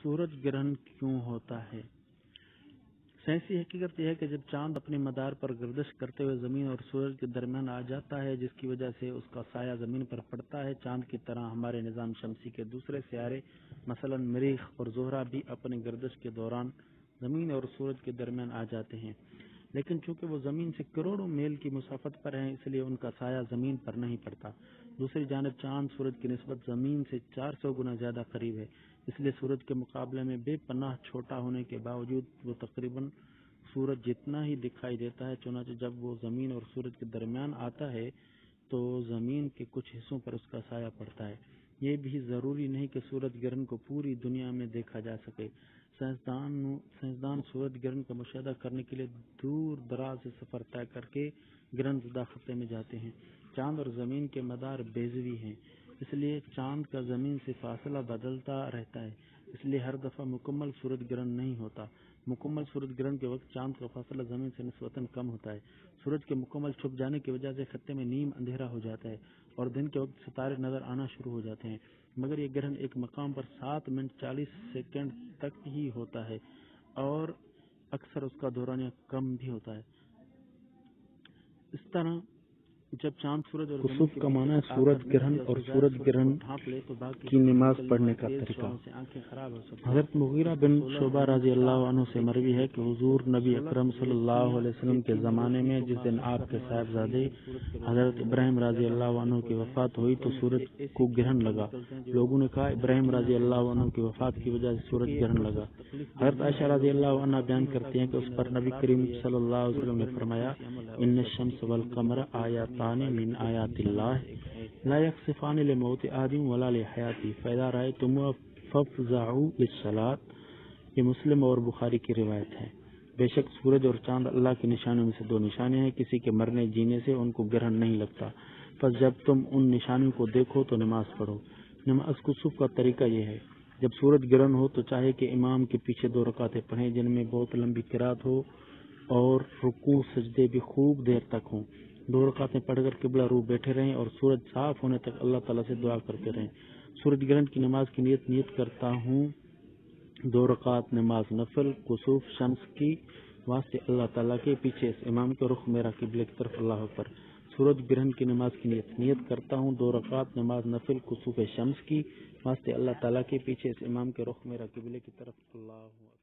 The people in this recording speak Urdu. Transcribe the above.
سورج گرہن کیوں ہوتا ہے؟ سائنسی حقیقت یہ ہے کہ جب چاند اپنے مدار پر گردش کرتے ہوئے زمین اور سورج کے درمیان آ جاتا ہے، جس کی وجہ سے اس کا سایہ زمین پر پڑتا ہے، چاند کی طرح ہمارے نظام شمسی کے دوسرے سیارے مثلا مریخ اور زہرہ بھی اپنی گردش کے دوران زمین اور سورج کے درمیان آ جاتے ہیں، لیکن چونکہ وہ زمین سے کروڑوں میل کی مسافت پر ہیں، اس لیے ان کا سایہ زمین پر نہیں پڑتا۔ دوسری جانب چاند سورج کی نسبت زمین سے 400 گنا زیادہ قریب ہے، اس لیے سورج کے مقابلے میں بے پناہ چھوٹا ہونے کے باوجود وہ تقریباً سورج جتنا ہی دکھائی دیتا ہے۔ چنانچہ جب وہ زمین اور سورج کے درمیان آتا ہے تو زمین کے کچھ حصوں پر اس کا سایہ پڑتا ہے۔ یہ بھی ضروری نہیں کہ سورج گرہن کو پوری دنیا میں دیکھا جا سکے۔ سائنسدان سورج گرہن کا مشاہدہ کرنے کے لیے دور دراز سے سفر طے کر کے گرہن زدہ خطے میں جاتے ہیں۔ چاند اور زمین کے مدار بیضوی ہیں، اس لیے چاند کا زمین سے فاصلہ بدلتا رہتا ہے، اس لیے ہر دفعہ مکمل سورج گرہن نہیں ہوتا۔ مکمل سورج گرہن کے وقت چاند کا فاصلہ زمین سے نسبتاً کم ہوتا ہے۔ سورج کے مکمل چھپ جانے کی وجہ سے خطے میں نیم اندھیرا ہو جاتا ہے اور دن کے وقت ستارے نظر آنا شروع ہو جاتے ہیں، مگر یہ گرہن ایک مقام پر 7 منٹ 40 سیکنڈ تک ہی ہوتا ہے اور اکثر اس کا دورانیہ کم بھی ہوتا ہے۔ اس طرح جب چاند سورج اور کسوف کا معنی ہے سورج گرہن اور سورج گرہن کی نماز پڑھنے کا طریقہ۔ حضرت مغیرہ بن شعبہ رضی اللہ عنہ سے مروی ہے کہ حضور نبی اکرم صلی اللہ علیہ وسلم کے زمانے میں جس دن آپ کے صاحبزادے حضرت ابراہیم رضی اللہ عنہ کی وفات ہوئی تو سورج کو گرہن لگا۔ لوگوں نے کہا ابراہیم رضی اللہ عنہ کی وفات کی وجہ سے سورج گرہن لگا۔ حضرت عائشہ رضی اللہ عنہ بیان کرتی ہیں کہ اس پر نبی کریم صلی اللہ علیہ وسلم نے فرمایا ان الشمس والقمر آیاتان من آیات اللہ لا یخسفان لموت آدم ولا لحیاتی فاذا رأیتموها فافزعوا للصلاۃ۔ یہ مسلم اور بخاری کی روایت ہے۔ بے شک سورج اور چاند اللہ کی نشانیوں میں سے 2 نشانیاں ہیں، کسی کے مرنے جینے سے ان کو گرہن نہیں لگتا، پس جب تم ان نشانیوں کو دیکھو تو نماز پڑھو۔ نماز کسوف کا طریقہ یہ ہے، جب سورج گرہن ہو تو چاہے کہ امام کے پیچھے 2 رکعتیں پڑھیں جن میں بہت لمبی قرات ہو اور رکوع سجدے بھی خوب دیر تک ہوں۔ 2 رکعتیں پڑھ کر قبلہ رو بیٹھے رہیں اور سورج صاف ہونے تک اللہ تعالیٰ سے دعا کرتے رہیں۔ سورج گرہن کی نماز کی نیت کرتا ہوں 2 رکعت نماز نفل کسوف شمس کی واسطے اللہ تعالیٰ کے پیچھے اس امام کا رخ میرا قبلے کی طرف اللہ اکبر۔ سورج گرہن کی نماز کی نیت کرتا ہوں 2 رکعت نماز نفل کسوف شمس کی واسطے اللہ تعالیٰ کے پیچھے اس امام کے رخ میرا قبلے کی طرف اللہ اکبر۔